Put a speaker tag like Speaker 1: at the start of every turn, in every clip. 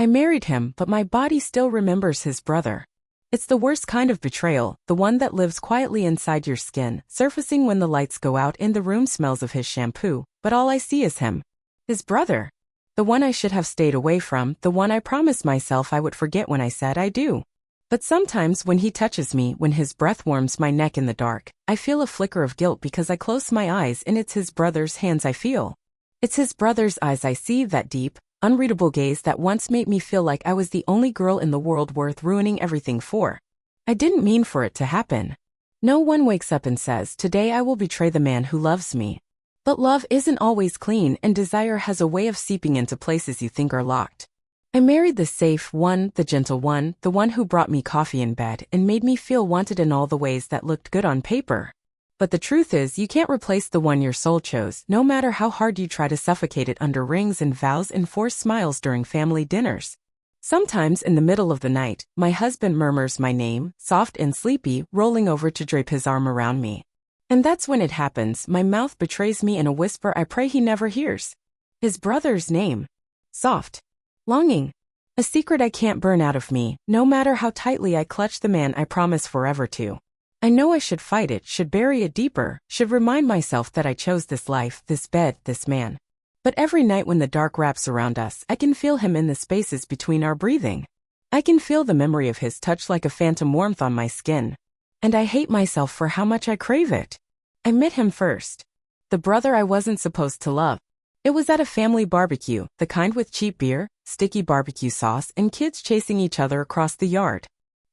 Speaker 1: I married him, but my body still remembers his brother. It's the worst kind of betrayal, the one that lives quietly inside your skin, surfacing when the lights go out and the room smells of his shampoo, but all I see is him. His brother. The one I should have stayed away from, the one I promised myself I would forget when I said I do. But sometimes when he touches me, when his breath warms my neck in the dark, I feel a flicker of guilt because I close my eyes and it's his brother's hands I feel. It's his brother's eyes I see, that deep, unreadable gaze that once made me feel like I was the only girl in the world worth ruining everything for. I didn't mean for it to happen. No one wakes up and says, "Today I will betray the man who loves me." But love isn't always clean, and desire has a way of seeping into places you think are locked. I married the safe one, the gentle one, the one who brought me coffee in bed and made me feel wanted in all the ways that looked good on paper. But the truth is, you can't replace the one your soul chose, no matter how hard you try to suffocate it under rings and vows and forced smiles during family dinners. Sometimes in the middle of the night, my husband murmurs my name, soft and sleepy, rolling over to drape his arm around me. And that's when it happens, my mouth betrays me in a whisper I pray he never hears. His brother's name. Soft. Longing. A secret I can't burn out of me, no matter how tightly I clutch the man I promise forever to. I know I should fight it, should bury it deeper, should remind myself that I chose this life, this bed, this man. But every night when the dark wraps around us, I can feel him in the spaces between our breathing. I can feel the memory of his touch like a phantom warmth on my skin. And I hate myself for how much I crave it. I met him first. The brother I wasn't supposed to love. It was at a family barbecue, the kind with cheap beer, sticky barbecue sauce, and kids chasing each other across the yard.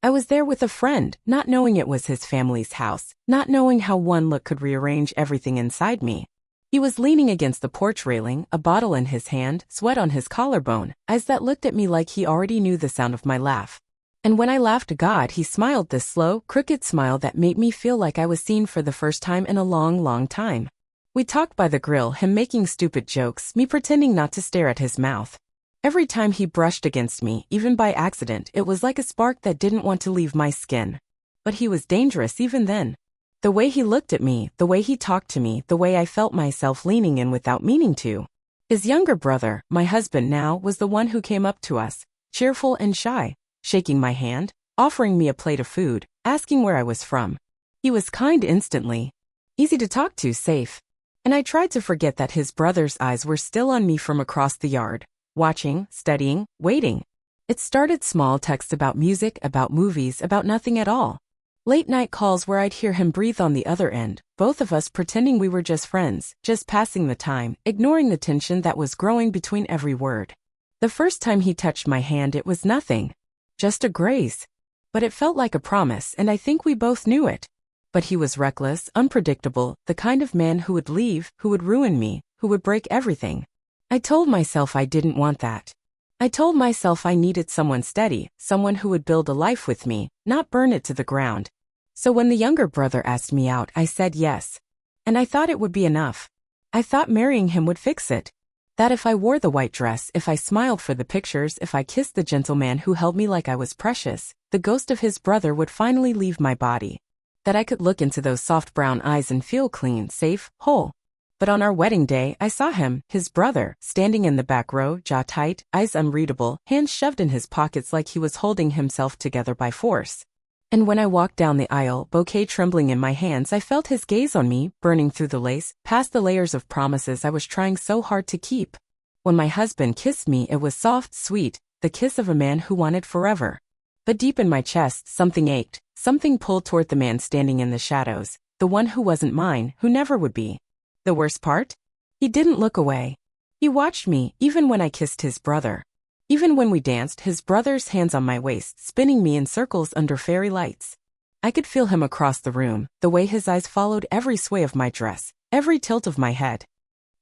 Speaker 1: I was there with a friend, not knowing it was his family's house, not knowing how one look could rearrange everything inside me. He was leaning against the porch railing, a bottle in his hand, sweat on his collarbone, eyes that looked at me like he already knew the sound of my laugh. And when I laughed to God, he smiled, this slow, crooked smile that made me feel like I was seen for the first time in a long, long time. We talked by the grill, him making stupid jokes, me pretending not to stare at his mouth. Every time he brushed against me, even by accident, it was like a spark that didn't want to leave my skin. But he was dangerous even then. The way he looked at me, the way he talked to me, the way I felt myself leaning in without meaning to. His younger brother, my husband now, was the one who came up to us, cheerful and shy, shaking my hand, offering me a plate of food, asking where I was from. He was kind instantly. Easy to talk to, safe. And I tried to forget that his brother's eyes were still on me from across the yard. Watching, studying, waiting. It started small, texts about music, about movies, about nothing at all. Late night calls where I'd hear him breathe on the other end, both of us pretending we were just friends, just passing the time, ignoring the tension that was growing between every word. The first time he touched my hand, it was nothing. Just a graze. But it felt like a promise, and I think we both knew it. But he was reckless, unpredictable, the kind of man who would leave, who would ruin me, who would break everything. I told myself I didn't want that. I told myself I needed someone steady, someone who would build a life with me, not burn it to the ground. So when the younger brother asked me out, I said yes. And I thought it would be enough. I thought marrying him would fix it. That if I wore the white dress, if I smiled for the pictures, if I kissed the gentleman who held me like I was precious, the ghost of his brother would finally leave my body. That I could look into those soft brown eyes and feel clean, safe, whole. But on our wedding day, I saw him, his brother, standing in the back row, jaw tight, eyes unreadable, hands shoved in his pockets like he was holding himself together by force. And when I walked down the aisle, bouquet trembling in my hands, I felt his gaze on me, burning through the lace, past the layers of promises I was trying so hard to keep. When my husband kissed me, it was soft, sweet, the kiss of a man who wanted forever. But deep in my chest, something ached, something pulled toward the man standing in the shadows, the one who wasn't mine, who never would be. The worst part? He didn't look away. He watched me, even when I kissed his brother. Even when we danced, his brother's hands on my waist, spinning me in circles under fairy lights. I could feel him across the room, the way his eyes followed every sway of my dress, every tilt of my head.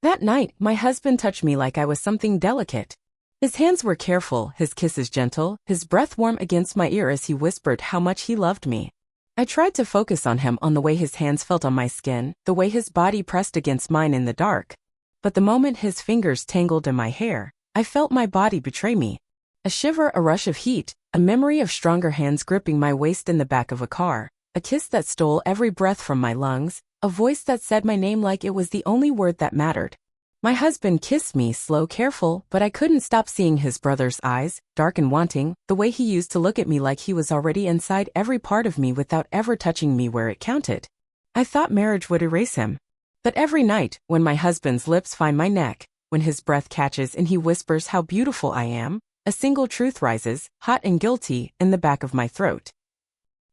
Speaker 1: That night, my husband touched me like I was something delicate. His hands were careful, his kisses gentle, his breath warm against my ear as he whispered how much he loved me. I tried to focus on him, on the way his hands felt on my skin, the way his body pressed against mine in the dark. But the moment his fingers tangled in my hair, I felt my body betray me. A shiver, a rush of heat, a memory of stronger hands gripping my waist in the back of a car, a kiss that stole every breath from my lungs, a voice that said my name like it was the only word that mattered. My husband kissed me, slow, careful, but I couldn't stop seeing his brother's eyes, dark and wanting, the way he used to look at me like he was already inside every part of me without ever touching me where it counted. I thought marriage would erase him. But every night, when my husband's lips find my neck, when his breath catches and he whispers how beautiful I am, a single truth rises, hot and guilty, in the back of my throat.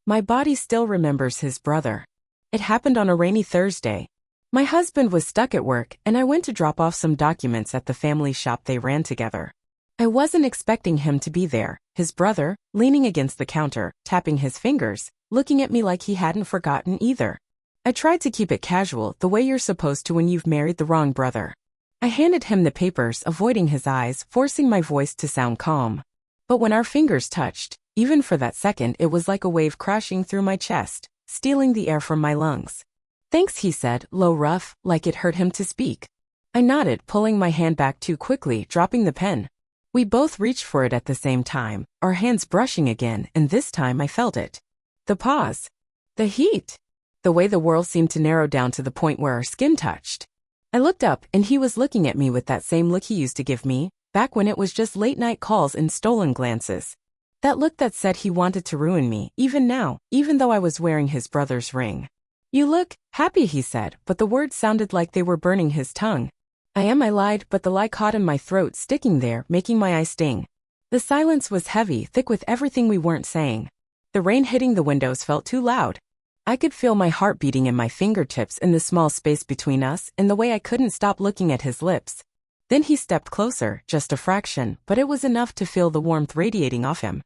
Speaker 1: My body still remembers his brother. It happened on a rainy Thursday. My husband was stuck at work, and I went to drop off some documents at the family shop they ran together. I wasn't expecting him to be there, his brother, leaning against the counter, tapping his fingers, looking at me like he hadn't forgotten either. I tried to keep it casual, the way you're supposed to when you've married the wrong brother. I handed him the papers, avoiding his eyes, forcing my voice to sound calm. But when our fingers touched, even for that second, it was like a wave crashing through my chest, stealing the air from my lungs. Thanks, he said, low, rough, like it hurt him to speak. I nodded, pulling my hand back too quickly, dropping the pen. We both reached for it at the same time, our hands brushing again, and this time I felt it. The pause. The heat. The way the world seemed to narrow down to the point where our skin touched. I looked up, and he was looking at me with that same look he used to give me, back when it was just late-night calls and stolen glances. That look that said he wanted to ruin me, even now, even though I was wearing his brother's ring. You look happy, he said, but the words sounded like they were burning his tongue. I lied, but the lie caught in my throat, sticking there, making my eyes sting. The silence was heavy, thick with everything we weren't saying. The rain hitting the windows felt too loud. I could feel my heart beating in my fingertips in the small space between us, and the way I couldn't stop looking at his lips. Then he stepped closer, just a fraction, but it was enough to feel the warmth radiating off him.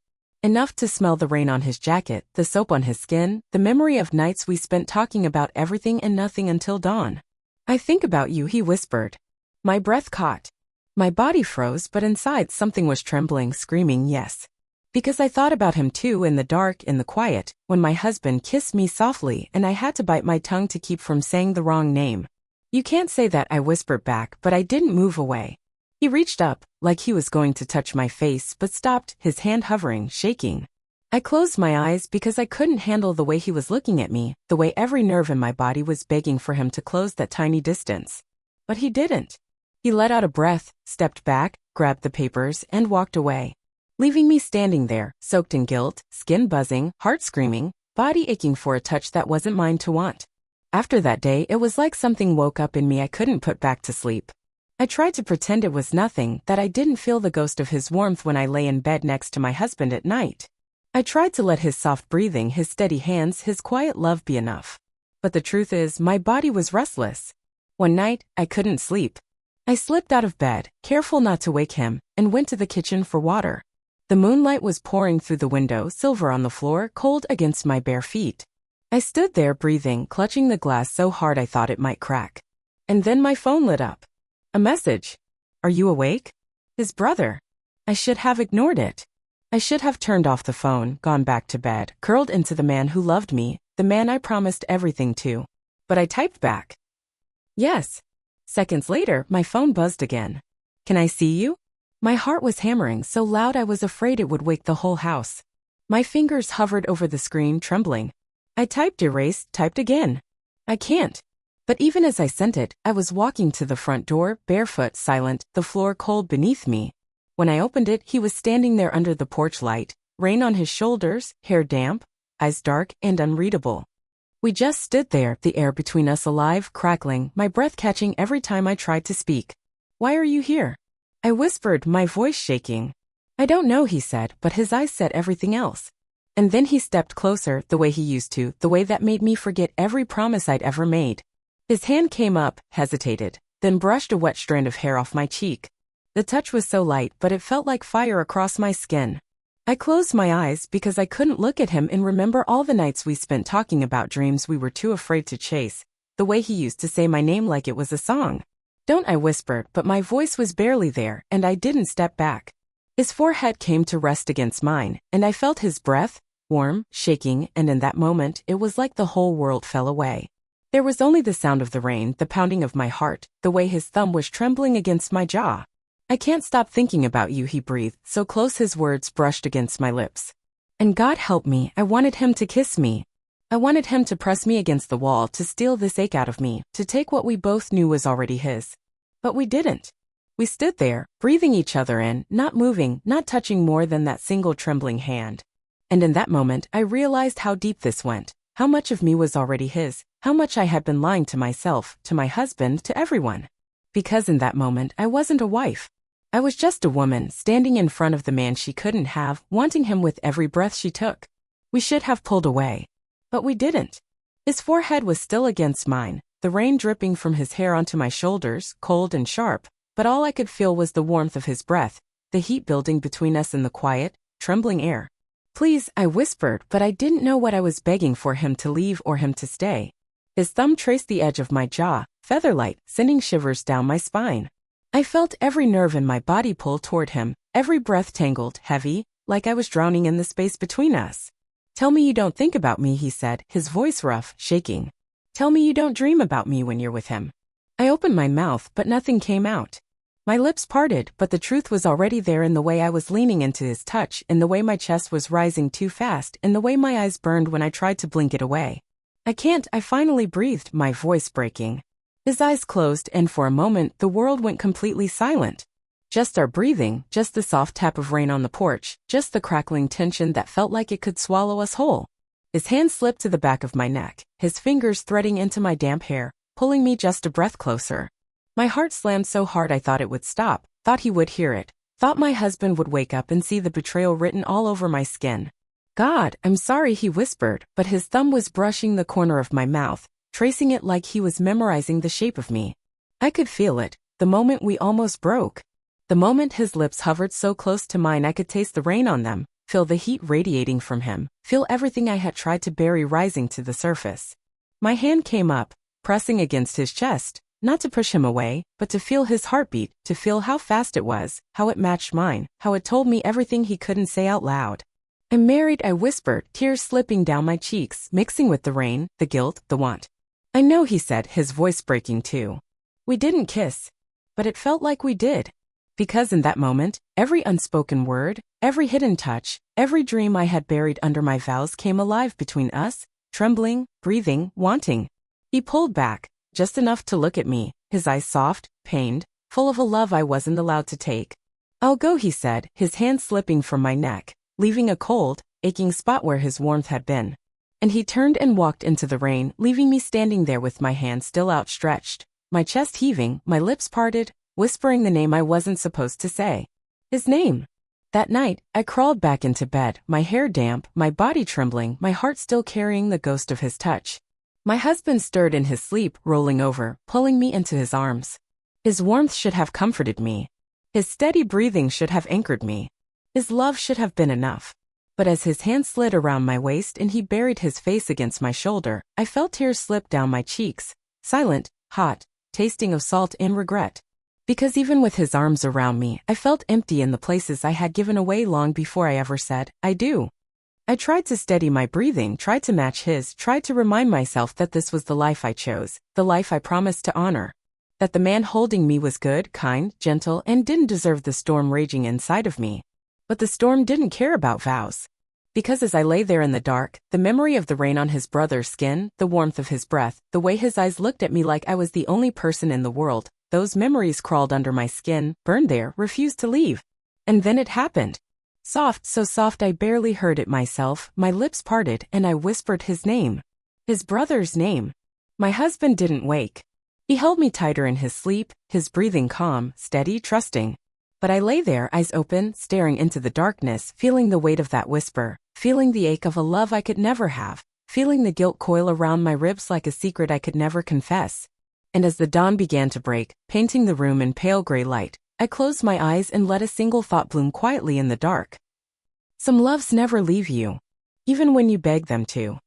Speaker 1: Enough to smell the rain on his jacket, the soap on his skin, the memory of nights we spent talking about everything and nothing until dawn. I think about you, he whispered. My breath caught. My body froze, but inside something was trembling, screaming yes. Because I thought about him too, in the dark, in the quiet, when my husband kissed me softly and I had to bite my tongue to keep from saying the wrong name. You can't say that, I whispered back, but I didn't move away. He reached up, like he was going to touch my face, but stopped, his hand hovering, shaking. I closed my eyes because I couldn't handle the way he was looking at me, the way every nerve in my body was begging for him to close that tiny distance. But he didn't. He let out a breath, stepped back, grabbed the papers, and walked away, leaving me standing there, soaked in guilt, skin buzzing, heart screaming, body aching for a touch that wasn't mine to want. After that day, it was like something woke up in me I couldn't put back to sleep. I tried to pretend it was nothing, that I didn't feel the ghost of his warmth when I lay in bed next to my husband at night. I tried to let his soft breathing, his steady hands, his quiet love be enough. But the truth is, my body was restless. One night, I couldn't sleep. I slipped out of bed, careful not to wake him, and went to the kitchen for water. The moonlight was pouring through the window, silver on the floor, cold against my bare feet. I stood there breathing, clutching the glass so hard I thought it might crack. And then my phone lit up. A message. Are you awake? His brother. I should have ignored it. I should have turned off the phone, gone back to bed, curled into the man who loved me, the man I promised everything to. But I typed back. Yes. Seconds later, my phone buzzed again. Can I see you? My heart was hammering so loud I was afraid it would wake the whole house. My fingers hovered over the screen, trembling. I typed erase, typed again. I can't. But even as I sent it, I was walking to the front door, barefoot, silent, the floor cold beneath me. When I opened it, he was standing there under the porch light, rain on his shoulders, hair damp, eyes dark and unreadable. We just stood there, the air between us alive, crackling, my breath catching every time I tried to speak. Why are you here? I whispered, my voice shaking. I don't know, he said, but his eyes said everything else. And then he stepped closer, the way he used to, the way that made me forget every promise I'd ever made. His hand came up, hesitated, then brushed a wet strand of hair off my cheek. The touch was so light, but it felt like fire across my skin. I closed my eyes because I couldn't look at him and remember all the nights we spent talking about dreams we were too afraid to chase, the way he used to say my name like it was a song. Don't, I whispered, but my voice was barely there, and I didn't step back. His forehead came to rest against mine, and I felt his breath, warm, shaking, and in that moment, it was like the whole world fell away. There was only the sound of the rain, the pounding of my heart, the way his thumb was trembling against my jaw. I can't stop thinking about you, he breathed, so close his words brushed against my lips. And God help me, I wanted him to kiss me. I wanted him to press me against the wall, to steal this ache out of me, to take what we both knew was already his. But we didn't. We stood there, breathing each other in, not moving, not touching more than that single trembling hand. And in that moment, I realized how deep this went, how much of me was already his, how much I had been lying to myself, to my husband, to everyone. Because in that moment, I wasn't a wife. I was just a woman standing in front of the man she couldn't have, wanting him with every breath she took. We should have pulled away. But we didn't. His forehead was still against mine, the rain dripping from his hair onto my shoulders, cold and sharp, but all I could feel was the warmth of his breath, the heat building between us in the quiet, trembling air. Please, I whispered, but I didn't know what I was begging for, him to leave or him to stay. His thumb traced the edge of my jaw, featherlight, sending shivers down my spine. I felt every nerve in my body pull toward him, every breath tangled, heavy, like I was drowning in the space between us. Tell me you don't think about me, he said, his voice rough, shaking. Tell me you don't dream about me when you're with him. I opened my mouth, but nothing came out. My lips parted, but the truth was already there, in the way I was leaning into his touch, in the way my chest was rising too fast, in the way my eyes burned when I tried to blink it away. I can't, I finally breathed, my voice breaking. His eyes closed, and for a moment the world went completely silent. Just our breathing, just the soft tap of rain on the porch, just the crackling tension that felt like it could swallow us whole. His hand slipped to the back of my neck, his fingers threading into my damp hair, pulling me just a breath closer. My heart slammed so hard I thought it would stop, thought he would hear it, thought my husband would wake up and see the betrayal written all over my skin. God, I'm sorry, he whispered, but his thumb was brushing the corner of my mouth, tracing it like he was memorizing the shape of me. I could feel it, the moment we almost broke. The moment his lips hovered so close to mine I could taste the rain on them, feel the heat radiating from him, feel everything I had tried to bury rising to the surface. My hand came up, pressing against his chest, not to push him away, but to feel his heartbeat, to feel how fast it was, how it matched mine, how it told me everything he couldn't say out loud. I'm married, I whispered, tears slipping down my cheeks, mixing with the rain, the guilt, the want. I know, he said, his voice breaking too. We didn't kiss. But it felt like we did. Because in that moment, every unspoken word, every hidden touch, every dream I had buried under my vows came alive between us, trembling, breathing, wanting. He pulled back, just enough to look at me, his eyes soft, pained, full of a love I wasn't allowed to take. I'll go, he said, his hand slipping from my neck, leaving a cold, aching spot where his warmth had been. And he turned and walked into the rain, leaving me standing there with my hand still outstretched, my chest heaving, my lips parted, whispering the name I wasn't supposed to say. His name. That night, I crawled back into bed, my hair damp, my body trembling, my heart still carrying the ghost of his touch. My husband stirred in his sleep, rolling over, pulling me into his arms. His warmth should have comforted me. His steady breathing should have anchored me. His love should have been enough. But as his hand slid around my waist and he buried his face against my shoulder, I felt tears slip down my cheeks, silent, hot, tasting of salt and regret. Because even with his arms around me, I felt empty in the places I had given away long before I ever said, I do. I tried to steady my breathing, tried to match his, tried to remind myself that this was the life I chose, the life I promised to honor. That the man holding me was good, kind, gentle, and didn't deserve the storm raging inside of me. But the storm didn't care about vows. Because as I lay there in the dark, the memory of the rain on his brother's skin, the warmth of his breath, the way his eyes looked at me like I was the only person in the world, those memories crawled under my skin, burned there, refused to leave. And then it happened. Soft, so soft I barely heard it myself, my lips parted and I whispered his name. His brother's name. My husband didn't wake. He held me tighter in his sleep, his breathing calm, steady, trusting. But I lay there, eyes open, staring into the darkness, feeling the weight of that whisper, feeling the ache of a love I could never have, feeling the guilt coil around my ribs like a secret I could never confess. And as the dawn began to break, painting the room in pale gray light, I closed my eyes and let a single thought bloom quietly in the dark. Some loves never leave you, even when you beg them to.